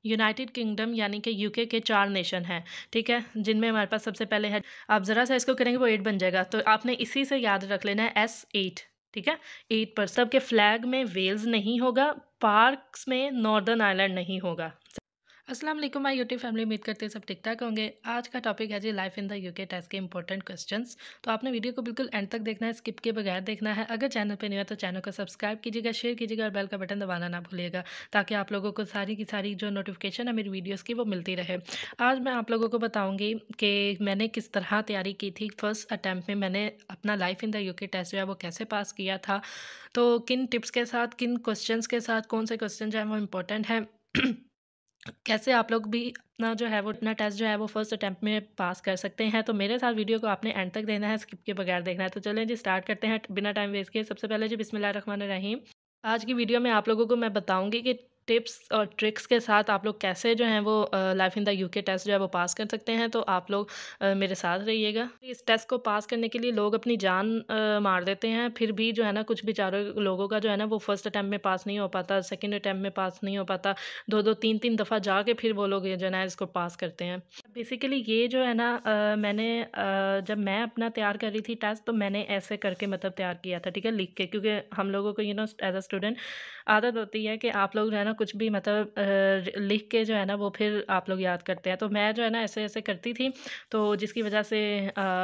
United kingdom यानी कि UK के 4 नेशन हैं, ठीक है? जिनमें हमारे पास सबसे पहले है, आप ज़रा-सा इसको करेंगे वो 8 बन जाएगा, तो आपने इसी से याद रख लेना है S8, ठीक है? 8 पर सबके फ्लैग में वेल्स नहीं होगा, पार्क्स में नॉर्दर्न आयरलैंड नहीं होगा। अस्सलाम वालेकुम माय यूट्यूब फैमिली, उम्मीद करते हैं सब ठीक ठाक होंगे। आज का टॉपिक है जी life in the UK test के इंपॉर्टेंट क्वेश्चंस। तो आपने वीडियो को बिल्कुल एंड तक देखना है, स्किप के बगैर देखना है। अगर चैनल पे नहीं है तो चैनल को सब्सक्राइब कीजिएगा, शेयर कीजिएगा और बेल का बटन दबाना ना भूलिएगा, ताकि आप लोगों को सारी की सारी जो नोटिफिकेशन है मेरी वीडियोज़ की वो मिलती रहे। आज मैं आप लोगों को बताऊँगी कि मैंने किस तरह तैयारी की थी। फर्स्ट अटैम्प्ट में मैंने अपना life in the UK test जो है वो कैसे पास किया था, तो किन टिप्स के साथ, किन क्वेश्चंस के साथ, कौन से क्वेश्चन जो है वो इम्पोर्टेंट है कैसे आप लोग भी अपना जो है वो अपना टेस्ट जो है वो फर्स्ट अटेम्प्ट में पास कर सकते हैं। तो मेरे साथ वीडियो को आपने एंड तक देखना है, स्किप के बगैर देखना है। तो चलें जी स्टार्ट करते हैं बिना टाइम वेस्ट किए। सबसे पहले जी बिस्मिल्लाहिर्रहमानिर्रहीम। आज की वीडियो में आप लोगों को मैं बताऊंगी कि टिप्स और ट्रिक्स के साथ आप लोग कैसे जो हैं वो life in the UK test जो है वो पास कर सकते हैं। तो आप लोग मेरे साथ रहिएगा। इस टेस्ट को पास करने के लिए लोग अपनी जान मार देते हैं, फिर भी जो है ना कुछ बेचारे लोगों का जो है ना वो फर्स्ट अटैम्प्ट में पास नहीं हो पाता, सेकंड अटैम्प्ट में पास नहीं हो पाता, दो दो तीन तीन दफ़ा जाके फिर वो लोग ये जो है ना इसको पास करते हैं। बेसिकली ये जो है ना मैंने जब मैं अपना तैयार कर रही थी टेस्ट, तो मैंने ऐसे करके मतलब तैयार किया था, ठीक है, लिख के, क्योंकि हम लोगों को एज अ स्टूडेंट आदत होती है कि आप लोग जो है ना कुछ भी मतलब लिख के जो है ना वो फिर आप लोग याद करते हैं। तो मैं जो है ना ऐसे ऐसे करती थी, तो जिसकी वजह से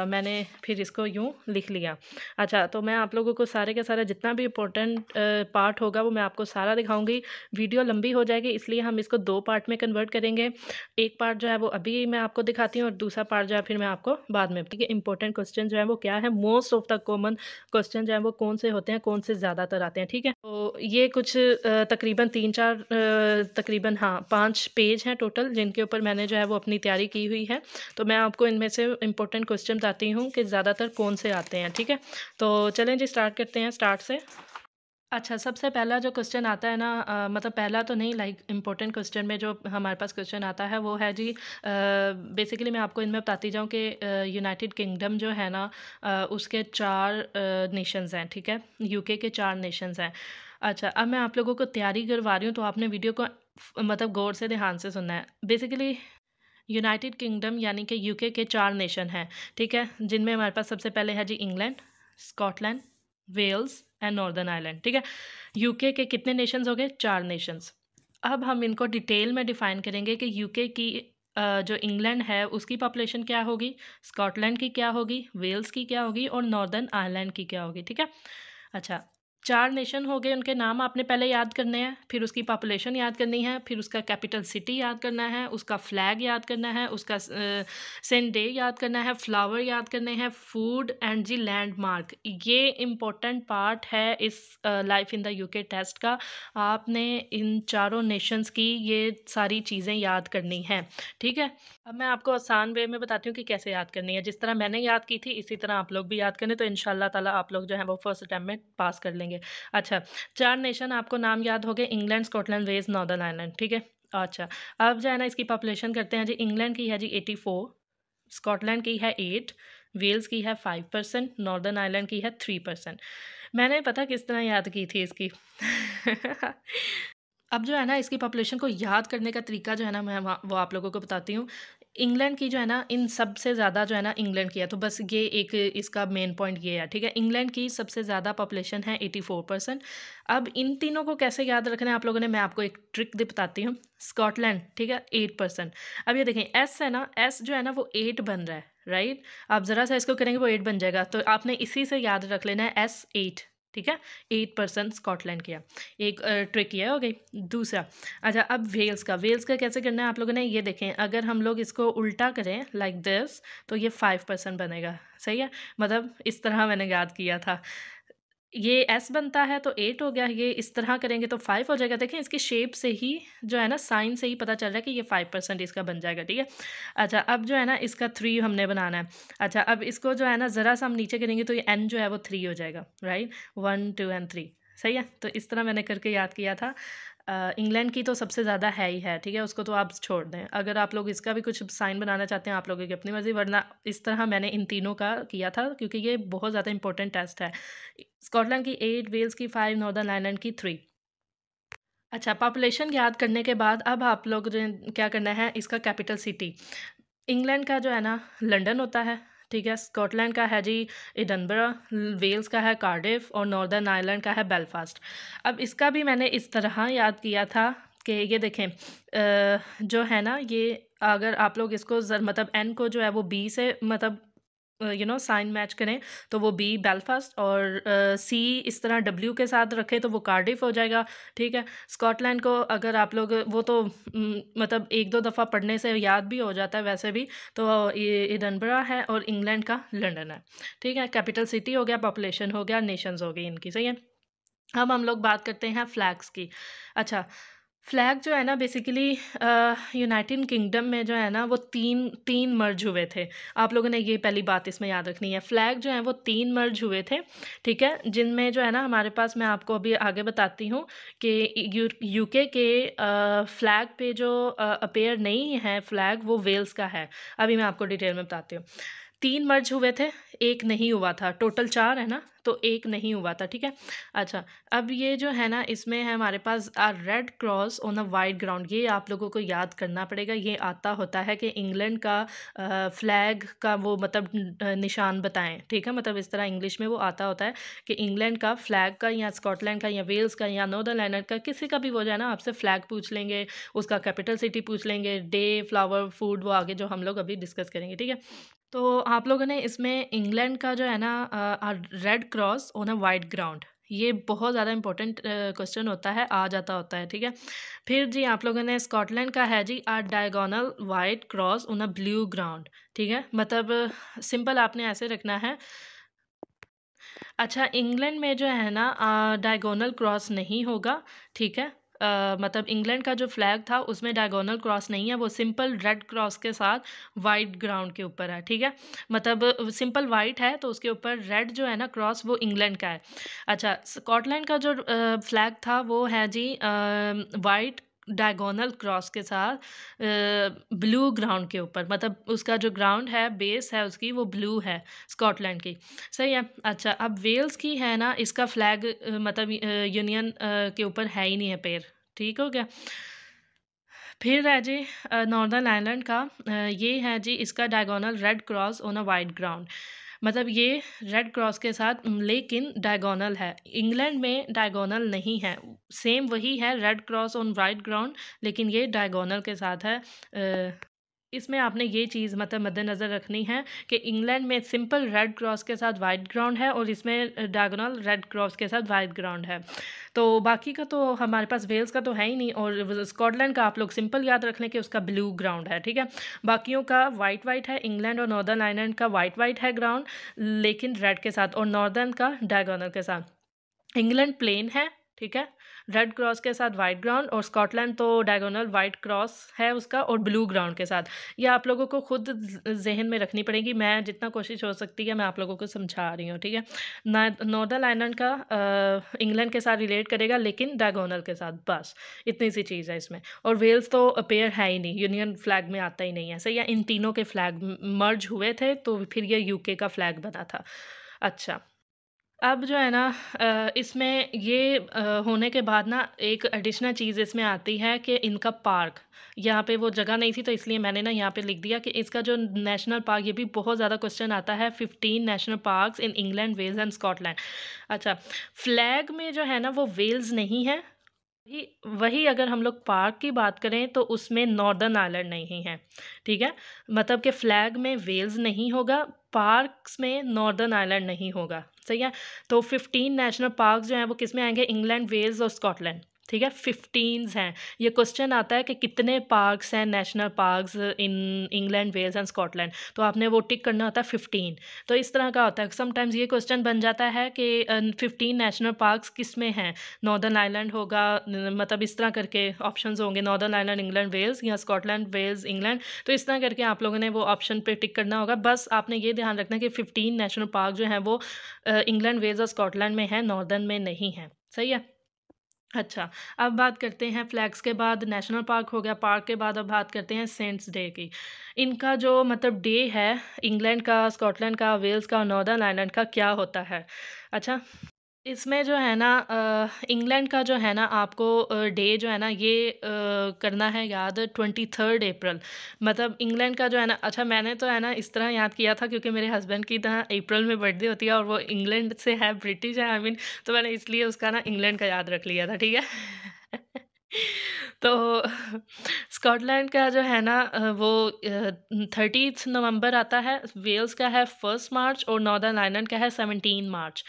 मैंने फिर इसको यूँ लिख लिया। अच्छा, तो मैं आप लोगों को सारे का सारा जितना भी इम्पोर्टेंट पार्ट होगा वो मैं आपको सारा दिखाऊंगी। वीडियो लंबी हो जाएगी, इसलिए हम इसको 2 पार्ट में कन्वर्ट करेंगे। एक पार्ट जो है वो अभी मैं आपको दिखाती हूँ और दूसरा पार्ट जो है फिर मैं आपको बाद में, ठीक है। इंपॉर्टेंट क्वेश्चन जो है वो क्या है, most of the common question जो है वो कौन से होते हैं, कौन से ज़्यादातर आते हैं, ठीक है। तो ये कुछ तकरीबन 3-4 तकरीबन हाँ 5 पेज हैं टोटल, जिनके ऊपर मैंने जो है वो अपनी तैयारी की हुई है। तो मैं आपको इनमें से इंपॉर्टेंट क्वेश्चन बताती हूँ कि ज़्यादातर कौन से आते हैं, ठीक है। तो चलें जी स्टार्ट करते हैं स्टार्ट से। अच्छा, सबसे पहला जो क्वेश्चन आता है ना, मतलब पहला तो नहीं, लाइक इम्पोर्टेंट क्वेश्चन में जो हमारे पास क्वेश्चन आता है वो है जी, बेसिकली मैं आपको इनमें बताती जाऊँ कि यूनाइटेड किंगडम जो है ना उसके 4 नेशंस हैं, ठीक है। यूके के 4 नेशंस हैं। अच्छा, अब मैं आप लोगों को तैयारी करवा रही हूँ, तो आपने वीडियो को मतलब गौर से ध्यान से सुनना है। बेसिकली यूनाइटेड किंगडम यानी कि यूके के 4 नेशन हैं, ठीक है, जिनमें हमारे पास सबसे पहले है जी England, Scotland, Wales and Northern Ireland, ठीक है। यूके के कितने नेशंस हो गए? 4 नेशंस। अब हम इनको डिटेल में डिफाइन करेंगे कि यूके की जो इंग्लैंड है उसकी पॉपुलेशन क्या होगी, स्कॉटलैंड की क्या होगी, वेल्स की क्या होगी और नॉर्दर्न आयरलैंड की क्या होगी, ठीक है। अच्छा, 4 नेशन हो गए, उनके नाम आपने पहले याद करने हैं, फिर उसकी पॉपुलेशन याद करनी है, फिर उसका कैपिटल सिटी याद करना है, उसका फ्लैग याद करना है, उसका सेंट डे याद करना है, फ्लावर याद करने हैं, फूड एंड जी लैंडमार्क। ये इम्पोर्टेंट पार्ट है इस life in the UK test का। आपने इन चारों नेशंस की ये सारी चीज़ें याद करनी हैं, ठीक है। अब मैं आपको आसान वे में बताती हूँ कि कैसे याद करनी है। जिस तरह मैंने याद की थी इसी तरह आप लोग भी याद करें, तो इंशाल्लाह ताला आप लोग जो है वो फर्स्ट अटैम्प्ट में पास कर लेंगे। अच्छा, 4 नेशन आपको नाम याद हो गए, England, Scotland, Wales, Northern Ireland, ठीक है। अच्छा, अब जो है ना इसकी पॉपुलेशन करते हैं जी। इंग्लैंड की है जी 84, स्कॉटलैंड की है 8, वेल्स की है 5%, नॉर्दर्न आयरलैंड की है 3%। मैंने पता किस तरह याद की थी इसकी अब जो है ना इसकी पॉपुलेशन को याद करने का तरीका जो है ना मैं वो आप लोगों को बताती हूँ। इंग्लैंड की जो है ना इन सबसे ज़्यादा जो है ना इंग्लैंड की है, तो बस ये एक इसका मेन पॉइंट ये है, ठीक है। इंग्लैंड की सबसे ज़्यादा पॉपुलेशन है 84%। अब इन तीनों को कैसे याद रखना है आप लोगों ने, मैं आपको एक ट्रिक बताती हूँ। स्कॉटलैंड, ठीक है, 8%। अब ये देखें एस है ना, एस जो है ना वो 8 बन रहा है, राइट। आप ज़रा सा इसको करेंगे वो 8 बन जाएगा, तो आपने इसी से याद रख लेना है S8, ठीक है। 8% स्कॉटलैंड किया, एक ट्रिक ये हो गई। दूसरा, अच्छा अब वेल्स का कैसे करना है आप लोगों ने, ये देखें, अगर हम लोग इसको उल्टा करें लाइक दिस, तो ये 5% बनेगा, सही है। मतलब इस तरह मैंने याद किया था। ये एस बनता है तो 8 हो गया, ये इस तरह करेंगे तो 5 हो जाएगा। देखें इसकी शेप से ही जो है ना, साइन से ही पता चल रहा है कि ये 5% इसका बन जाएगा, ठीक है। अच्छा, अब जो है ना इसका 3 हमने बनाना है। अच्छा, अब इसको जो है ना ज़रा सा हम नीचे करेंगे तो ये एन जो है वो 3 हो जाएगा, राइट। 1 2 एंड 3, सही है। तो इस तरह मैंने करके याद किया था। इंग्लैंड की तो सबसे ज़्यादा है ही है, ठीक है, उसको तो आप छोड़ दें। अगर आप लोग इसका भी कुछ साइन बनाना चाहते हैं आप लोगों की अपनी मर्ज़ी, वरना इस तरह मैंने इन तीनों का किया था, क्योंकि ये बहुत ज़्यादा इंपॉर्टेंट टेस्ट है। स्कॉटलैंड की 8, वेल्स की 5, नॉर्दर्न आयरलैंड की 3। अच्छा, पॉपुलेशन याद करने के बाद अब आप लोग जो क्या करना है, इसका कैपिटल सिटी। इंग्लैंड का जो है ना लंदन होता है, ठीक है। स्कॉटलैंड का है जी एडनबरा, वेल्स का है कार्डिफ और नॉर्दर्न आयरलैंड का है बेलफास्ट। अब इसका भी मैंने इस तरह याद किया था कि ये देखें जो है ना ये, अगर आप लोग इसको मतलब एन को जो है वो बी से मतलब साइन मैच करें तो वो बी बेलफास्ट, और सी इस तरह डब्ल्यू के साथ रखें तो वो कार्डिफ हो जाएगा, ठीक है। स्कॉटलैंड को अगर आप लोग वो तो मतलब एक दो दफ़ा पढ़ने से याद भी हो जाता है वैसे भी, तो ये एडनबरा है और इंग्लैंड का लंदन है, ठीक है। कैपिटल सिटी हो गया, पॉपुलेशन हो गया, नेशंस हो गई इनकी, सही है। अब हम लोग बात करते हैं फ्लैग्स की। अच्छा, फ्लैग जो है ना बेसिकली यूनाइटेड किंगडम में जो है ना वो तीन मर्ज हुए थे। आप लोगों ने ये पहली बात इसमें याद रखनी है। फ्लैग जो है वो तीन मर्ज हुए थे, ठीक है। जिनमें जो है ना हमारे पास, मैं आपको अभी आगे बताती हूँ कि यूके के फ्लैग पे जो अपीयर नहीं है फ्लैग, वो वेल्स का है। अभी मैं आपको डिटेल में बताती हूँ। तीन मर्ज हुए थे, एक नहीं हुआ था। टोटल चार है ना, तो एक नहीं हुआ था, ठीक है। अच्छा, अब ये जो है ना इसमें है हमारे पास red cross on a white ground. ये आप लोगों को याद करना पड़ेगा। ये आता होता है कि इंग्लैंड का फ्लैग का वो मतलब निशान बताएं, ठीक है। मतलब इस तरह इंग्लिश में वो आता होता है कि इंग्लैंड का फ्लैग का या स्कॉटलैंड का या वेल्स का या नॉर्दर्न आयरलैंड का, किसी का भी वो जो है ना आपसे फ्लैग पूछ लेंगे, उसका कैपिटल सिटी पूछ लेंगे, डे, फ्लावर, फूड, वो आगे जो हम लोग अभी डिस्कस करेंगे, ठीक है। तो आप लोगों ने इसमें इंग्लैंड का जो है ना red cross on a white ground, ये बहुत ज़्यादा इंपॉर्टेंट क्वेश्चन होता है, आ जाता होता है, ठीक है। फिर जी आप लोगों ने स्कॉटलैंड का है जी diagonal white cross on a blue ground, ठीक है। मतलब सिंपल आपने ऐसे रखना है। अच्छा, इंग्लैंड में जो है ना डायगोनल क्रॉस नहीं होगा, ठीक है। मतलब इंग्लैंड का जो फ्लैग था उसमें डायगोनल क्रॉस नहीं है, वो सिंपल रेड क्रॉस के साथ वाइट ग्राउंड के ऊपर है, ठीक है। मतलब सिंपल वाइट है तो उसके ऊपर रेड जो है ना क्रॉस, वो इंग्लैंड का है। अच्छा, स्कॉटलैंड का जो फ्लैग था वो है जी वाइट डायगोनल क्रॉस के साथ ब्लू ग्राउंड के ऊपर। मतलब उसका जो ग्राउंड है, बेस है उसकी, वो ब्लू है स्कॉटलैंड की, सही है। अच्छा, अब वेल्स की है ना, इसका फ्लैग मतलब यूनियन के ऊपर है ही नहीं है पैर, ठीक हो गया। फिर है जी नॉर्दर्न आयरलैंड का, ये है जी इसका diagonal red cross on a white ground. मतलब ये रेड क्रॉस के साथ लेकिन डायगोनल है। इंग्लैंड में डायगोनल नहीं है, सेम वही है red cross on white ground, लेकिन ये डायगोनल के साथ है। इसमें आपने ये चीज़ मतलब मद्देनज़र रखनी है कि इंग्लैंड में सिंपल रेड क्रॉस के साथ वाइट ग्राउंड है और इसमें डायगोनल रेड क्रॉस के साथ वाइट ग्राउंड है। तो बाकी का तो हमारे पास वेल्स का तो है ही नहीं, और स्कॉटलैंड का आप लोग सिंपल याद रख लें कि उसका ब्लू ग्राउंड है, ठीक है। बाकियों का वाइट वाइट है। इंग्लैंड और नॉर्दर्न आयरलैंड का वाइट वाइट है ग्राउंड, लेकिन रेड के साथ, और नॉर्दर्न का डायगोनल के साथ। इंग्लैंड प्लेन है, ठीक है, रेड क्रॉस के साथ वाइट ग्राउंड, और स्कॉटलैंड तो डायगोनल वाइट क्रॉस है उसका और ब्लू ग्राउंड के साथ। ये आप लोगों को खुद जहन में रखनी पड़ेगी। मैं जितना कोशिश हो सकती है मैं आप लोगों को समझा रही हूँ, ठीक है। नॉर्दर्न आयरलैंड का इंग्लैंड के साथ रिलेट करेगा लेकिन डायगोनल के साथ, बस इतनी सी चीज़ है इसमें। और वेल्स तो अपेयर है ही नहीं, यूनियन फ्लैग में आता ही नहीं है, सही है। इन तीनों के फ्लैग मर्ज हुए थे तो फिर ये यूके का फ्लैग बना था। अच्छा, अब जो है ना इसमें ये होने के बाद ना एक एडिशनल चीज़ इसमें आती है कि इनका पार्क, यहाँ पे वो जगह नहीं थी तो इसलिए मैंने ना यहाँ पे लिख दिया कि इसका जो नेशनल पार्क, ये भी बहुत ज़्यादा क्वेश्चन आता है। 15 national parks in England, Wales and Scotland. अच्छा, फ्लैग में जो है ना वो वेल्स नहीं है। वही वही अगर हम लोग पार्क की बात करें तो उसमें नॉर्दर्न आयरलैंड नहीं है, ठीक है। मतलब कि फ्लैग में वेल्स नहीं होगा, पार्क्स में नॉर्दर्न आयरलैंड नहीं होगा, सही है। तो 15 नेशनल पार्क्स जो हैं वो किस में आएंगे, इंग्लैंड, वेल्स और स्कॉटलैंड, ठीक है। 15 हैं। ये क्वेश्चन आता है कि कितने पार्क्स हैं, national parks in England, Wales and Scotland, तो आपने वो टिक करना होता है 15। तो इस तरह का होता है, समटाइम्स ये क्वेश्चन बन जाता है कि 15 नेशनल पार्क्स किस में हैं, नॉर्दर्न आयरलैंड होगा, मतलब इस तरह करके ऑप्शंस होंगे, नॉर्दर्न आयरलैंड, इंग्लैंड, वेल्स, या स्कॉटलैंड, वेल्स, इंग्लैंड। तो इस तरह करके आप लोगों ने वो ऑप्शन पे टिक करना होगा। बस आपने ये ध्यान रखना है कि 15 नेशनल पार्क जो हैं वो इंग्लैंड, वेल्स और स्कॉटलैंड में हैं, नॉर्दर्न में नहीं है, सही है। अच्छा, अब बात करते हैं फ्लैग्स के बाद नेशनल पार्क हो गया, पार्क के बाद अब बात करते हैं सेंट्स डे की। इनका जो मतलब डे है, इंग्लैंड का, स्कॉटलैंड का, वेल्स का और नॉर्दर्न आयरलैंड का क्या होता है। अच्छा, इसमें जो है ना इंग्लैंड का जो है ना आपको डे जो है ना ये करना है याद 23 अप्रैल। मतलब इंग्लैंड का जो है ना, अच्छा मैंने तो है ना इस तरह याद किया था क्योंकि मेरे हस्बैंड की तरह अप्रैल में बर्थडे होती है और वो इंग्लैंड से है, ब्रिटिश है आई मीन, तो मैंने इसलिए उसका ना इंग्लैंड का याद रख लिया था, ठीक है। तो स्कॉटलैंड का जो है ना वो 30 नवंबर आता है, वेल्स का है 1 मार्च और नॉर्दर्न आयरलैंड का है 17 मार्च।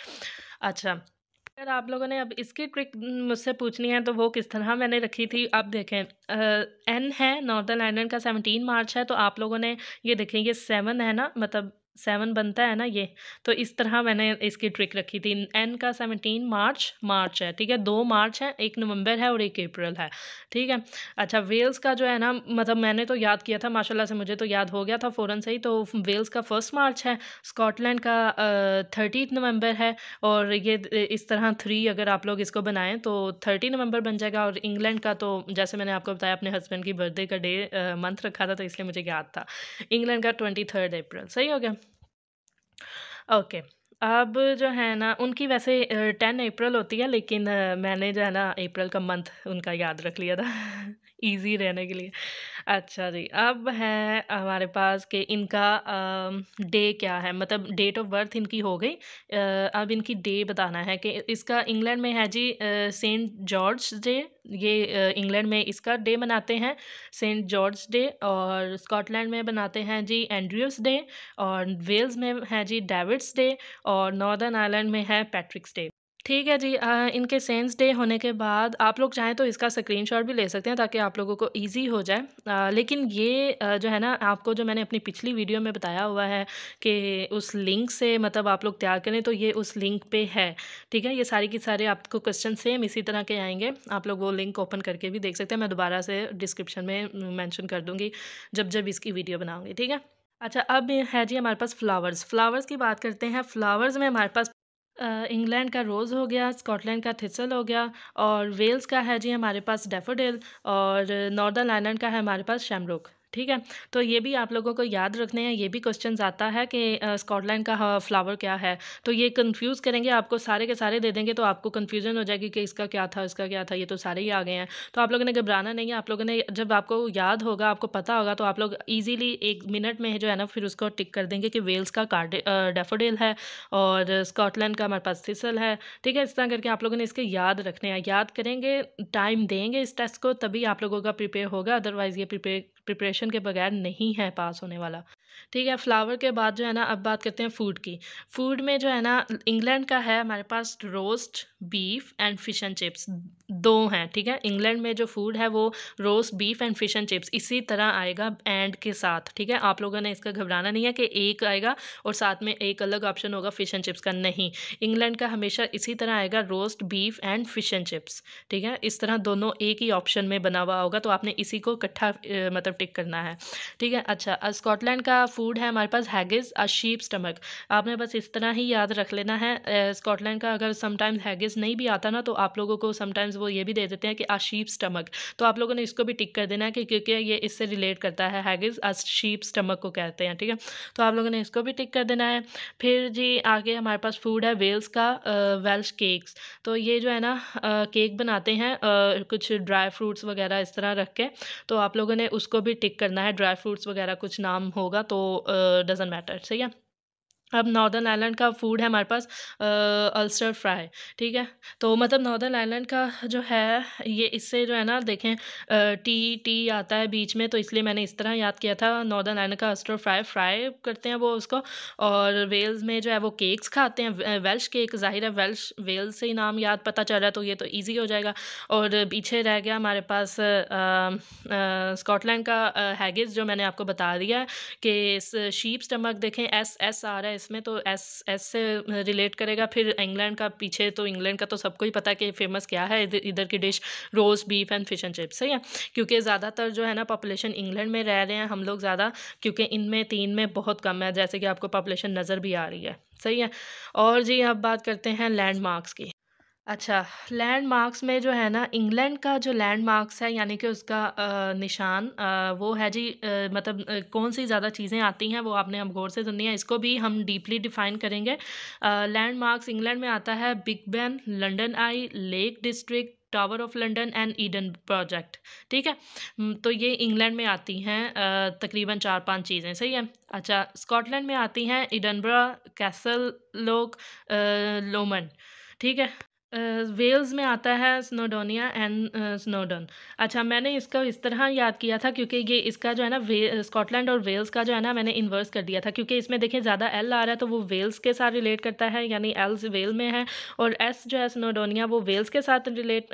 अच्छा, अगर आप लोगों ने अब इसकी ट्रिक मुझसे पूछनी है तो वो किस तरह मैंने रखी थी, अब देखें एन है, नॉर्दर्न आयरलैंड का 17 मार्च है, तो आप लोगों ने ये देखें ये 7 है ना, मतलब 7 बनता है ना ये, तो इस तरह मैंने इसकी ट्रिक रखी थी। एन का 17 मार्च मार्च है, ठीक है, 2 मार्च है, 1 नवंबर है और 1 अप्रैल है, ठीक है। अच्छा, वेल्स का जो है ना, मतलब मैंने तो याद किया था माशाल्लाह से, मुझे तो याद हो गया था फ़ौरन से ही, तो वेल्स का 1 मार्च है, स्कॉटलैंड का 30 नवंबर है, और ये इस तरह 3 अगर आप लोग इसको बनाएं तो 30 नवंबर बन जाएगा। और इंग्लैंड का तो जैसे मैंने आपको बताया अपने हस्बैंड की बर्थडे का डे मंथ रखा था, तो इसलिए मुझे याद था। इंग्लैंड का 23 अप्रैल, सही हो गया। ओके, अब जो है ना उनकी वैसे 10 अप्रैल होती है, लेकिन मैंने जो है ना अप्रैल का मंथ उनका याद रख लिया था इजी रहने के लिए। अच्छा जी, अब है हमारे पास कि इनका डे क्या है, मतलब डेट ऑफ बर्थ इनकी हो गई। अब इनकी डे बताना है कि इसका इंग्लैंड में है जी सेंट जॉर्ज डे, ये इंग्लैंड में इसका डे मनाते हैं सेंट जॉर्ज डे, और स्कॉटलैंड में बनाते हैं जी एंड्रयूस डे, और वेल्स में है जी डेविड्स डे, और नॉर्दर्न आयरलैंड में है पैट्रिक्स डे। ठीक है जी, इनके सेंस डे होने के बाद आप लोग चाहें तो इसका स्क्रीनशॉट भी ले सकते हैं ताकि आप लोगों को ईज़ी हो जाए। लेकिन ये जो है ना आपको जो मैंने अपनी पिछली वीडियो में बताया हुआ है कि उस लिंक से मतलब आप लोग तैयार करें, तो ये उस लिंक पे है, ठीक है। ये सारी की सारे आपको क्वेश्चन सेम इसी तरह के आएँगे, आप लोग वो लिंक ओपन करके भी देख सकते हैं। मैं दोबारा से डिस्क्रिप्शन में मेंशन कर दूँगी जब इसकी वीडियो बनाऊँगी, ठीक है। अच्छा, अब है जी हमारे पास फ्लावर्स की बात करते हैं। फ्लावर्स में हमारे पास इंग्लैंड का रोज़ हो गया, स्कॉटलैंड का थिसल हो गया, और वेल्स का है जी हमारे पास डैफोडिल, और नॉर्दर्न आयरलैंड का है हमारे पास शैमरोक, ठीक है। तो ये भी आप लोगों को याद रखने हैं, ये भी क्वेश्चंस आता है कि स्कॉटलैंड का फ्लावर क्या है, तो ये कंफ्यूज करेंगे आपको, सारे के सारे दे देंगे तो आपको कंफ्यूजन हो जाएगी कि इसका क्या था इसका क्या था, ये तो सारे ही आ गए हैं। तो आप लोगों ने घबराना नहीं है, आप लोगों ने जब आपको याद होगा, आपको पता होगा, तो आप लोग ईजिली 1 मिनट में जो है ना फिर उसको टिक कर देंगे कि वेल्स का डैफोडिल है और स्कॉटलैंड का हमारे पास थिसल है, ठीक है। इस तरह करके आप लोगों ने इसके याद रखने हैं, याद करेंगे, टाइम देंगे इस टेस्ट को, तभी आप लोगों का प्रिपेयर होगा, अदरवाइज़ ये प्रिपरेशन के बगैर नहीं है पास होने वाला, ठीक है। फ्लावर के बाद जो है ना अब बात करते हैं फूड की। फूड में जो है ना इंग्लैंड का है हमारे पास roast beef and fish and chips, 2 हैं, ठीक है। इंग्लैंड में जो फूड है वो roast beef and fish and chips इसी तरह आएगा एंड के साथ, ठीक है। आप लोगों ने इसका घबराना नहीं है कि एक आएगा और साथ में एक अलग ऑप्शन होगा फिश एंड चिप्स का, नहीं। इंग्लैंड का हमेशा इसी तरह आएगा roast beef and fish and chips, ठीक है। इस तरह दोनों एक ही ऑप्शन में बना हुआ होगा, तो आपने इसी को इकट्ठा मतलब टिक करना है, ठीक है। अच्छा, स्कॉटलैंड का फूड है हमारे पास हैगिस अ शीप स्टमक, आपने बस इस तरह ही याद रख लेना है। स्कॉटलैंड का अगर समटाइम्स हैगिस नहीं भी आता ना, तो आप लोगों को समटाइम्स वो ये भी दे देते हैं कि अ शीप स्टमक, तो आप लोगों ने इसको भी टिक कर देना है कि क्योंकि ये इससे रिलेट करता है, हैगिस अ शीप स्टमक को कहते हैं, ठीक है। तो आप लोगों ने इसको भी टिक कर देना है। फिर जी आगे हमारे पास फूड है वेल्स का वेल्श केक्स, तो ये जो है ना केक बनाते हैं कुछ ड्राई फ्रूट्स वगैरह इस तरह रख के, तो आप लोगों ने उसको भी टिक करना है, ड्राई फ्रूट्स वगैरह कुछ नाम होगा तो डज़न्ट मैटर, सही है। अब नॉर्दर्न आयरलैंड का फूड है हमारे पास अल्सर फ्राई, ठीक है। तो मतलब नॉर्दर्न आयरलैंड का जो है ये इससे जो है ना देखें टी आता है बीच में, तो इसलिए मैंने इस तरह याद किया था। नॉर्दर्न आयरलैंड का अल्सर फ्राई करते हैं वो उसको, और वेल्स में जो है वो केक्स खाते हैं, वेल्श केक, ज़ाहिर है वेल्स से ही नाम याद पता चल रहा है, तो ये तो ईजी हो जाएगा। और पीछे रह गया हमारे पास स्कॉटलैंड का हैगिस, जो मैंने आपको बता दिया है कि शीप स्टमक देखें एस आ रहा है इसमें, तो एस से रिलेट करेगा। फिर इंग्लैंड का पीछे, तो इंग्लैंड का तो सबको ही पता है कि फेमस क्या है, इधर की dish roast beef and fish and chips, सही है। क्योंकि ज़्यादातर जो है ना पॉपुलेशन इंग्लैंड में रह रहे हैं हम लोग ज़्यादा, क्योंकि इनमें 3 में बहुत कम है, जैसे कि आपको पॉपुलेशन नज़र भी आ रही है, सही है। और जी अब बात करते हैं लैंडमार्क्स की। अच्छा, लैंडमार्क्स में जो है ना, इंग्लैंड का जो लैंडमार्क्स है, यानी कि उसका निशान, वो है जी, मतलब कौन-सी ज़्यादा चीज़ें आती हैं वो आपने अब गौर से सुननी है, इसको भी हम डीपली डिफ़ाइन करेंगे। लैंडमार्क्स इंग्लैंड में आता है big Ben, London I, lake district, tower of London and Eden project, ठीक है? तो ये इंग्लैंड में आती हैं तकरीबन 4-5 चीज़ें, सही है? अच्छा, स्कॉटलैंड में आती हैं एडिनबरा, कैसल लोक, लोमन, ठीक है? अ, वेल्स में आता है स्नोडोनिया एंड स्नोडन। अच्छा, मैंने इसको इस तरह याद किया था क्योंकि ये इसका जो है ना, स्कॉटलैंड और वेल्स का जो है ना, मैंने इन्वर्स कर दिया था क्योंकि इसमें देखिए ज़्यादा एल आ रहा है तो वो वेल्स के साथ रिलेट करता है, यानी एल्स वेल में है, और एस जो है स्नोडोनिया वो वेल्स के साथ रिलेट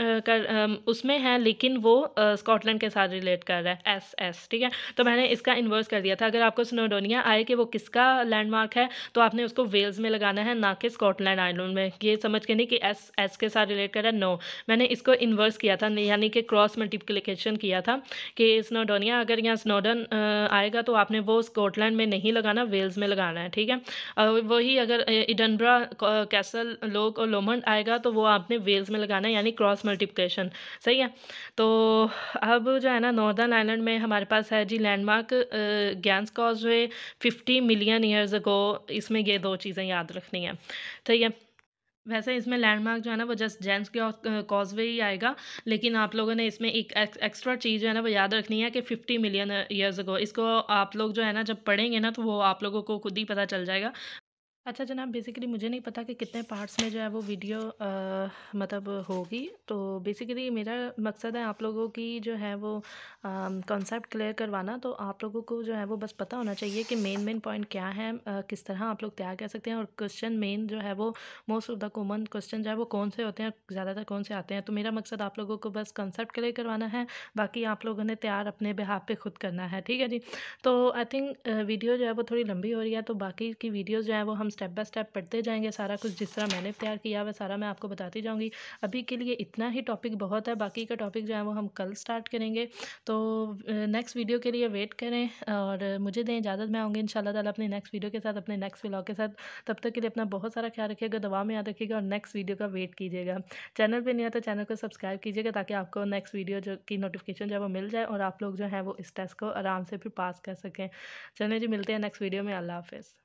उसमें है, लेकिन वो स्कॉटलैंड के साथ रिलेट कर रहा है, एस एस, ठीक है? तो मैंने इसका इन्वर्स कर दिया था। अगर आपको स्नोडोनिया आए कि वो किसका लैंडमार्क है, तो आपने उसको वेल्स में लगाना है, ना कि स्कॉटलैंड आइलैंड में। ये समझ के नहीं कि एस एस के साथ रिलेट कर रहा है, नो। मैंने इसको इन्वर्स किया था, यानी कि क्रॉस मल्टीप्लिकेशन किया था कि स्नोडोनिया अगर यहाँ स्नोडन आएगा तो आपने वो स्कॉटलैंड में नहीं लगाना, वेल्स में लगाना है, ठीक है? वही अगर एडिनबरा, कैसल लोक और लोमंड आएगा तो वो आपने वेल्स में लगाना है, यानी क्रॉस मल्टीप्लिकेशन, सही है? तो अब जो है ना, नॉर्दर्न आइलैंड में हमारे पास है जी landmark Giant's Causeway 50 million years ago. इसमें ये 2 चीज़ें याद रखनी है, ठीक है? वैसे इसमें लैंडमार्क जो है ना वो जस्ट जेम्स कॉजवे ही आएगा, लेकिन आप लोगों ने इसमें एक एक्स्ट्रा चीज़ जो है ना वो याद रखनी है कि 50 मिलियन ईयर्स अगो। इसको आप लोग जो है ना जब पढ़ेंगे ना तो वो आप लोगों को खुद ही पता चल जाएगा। अच्छा जनाब, बेसिकली मुझे नहीं पता कि कितने पार्ट्स में जो है वो वीडियो मतलब होगी। तो बेसिकली मेरा मकसद है आप लोगों की जो है वो कॉन्सेप्ट क्लियर करवाना। तो आप लोगों को जो है वो बस पता होना चाहिए कि मेन पॉइंट क्या है, किस तरह आप लोग तैयार कर सकते हैं, और क्वेश्चन मेन जो है वो most of the common question जो है वो कौन से होते हैं, ज़्यादातर कौन से आते हैं। तो मेरा मकसद आप लोगों को बस कॉन्सेप्ट क्लियर करवाना है, बाकी आप लोगों ने तैयार अपने बिहाफ पे खुद करना है, ठीक है जी। तो आई थिंक वीडियो जो है वो थोड़ी लंबी हो रही है, तो बाकी की वीडियोज़ जो है वो हम स्टेप बाय स्टेप पढ़ते जाएंगे। सारा कुछ जिस तरह मैंने तैयार किया हुआ सारा मैं आपको बताती जाऊंगी। अभी के लिए इतना ही टॉपिक बहुत है, बाकी का टॉपिक जो है वो हम कल स्टार्ट करेंगे। तो नेक्स्ट वीडियो के लिए वेट करें और मुझे दें इजाज़त। मैं आऊँगी इंशाल्लाह ताला अपने नेक्स्ट वीडियो के साथ, अपने नेक्स्ट व्लॉग के साथ। तब तक के लिए अपना बहुत सारा ख्याल रखिएगा, दवा में याद रखिएगा और नेक्स्ट वीडियो का वेट कीजिएगा। चैनल पे नहीं है तो चैनल को सब्सक्राइब कीजिएगा ताकि आपको नेक्स्ट वीडियो जो की नोटिफिकेशन जो है वो मिल जाए और आप लोग जो है वो इस टेस्ट को आराम से फिर पास कर सकें। चलिए जी, मिलते हैं नेक्स्ट वीडियो में। अल्लाह हाफ़िज़।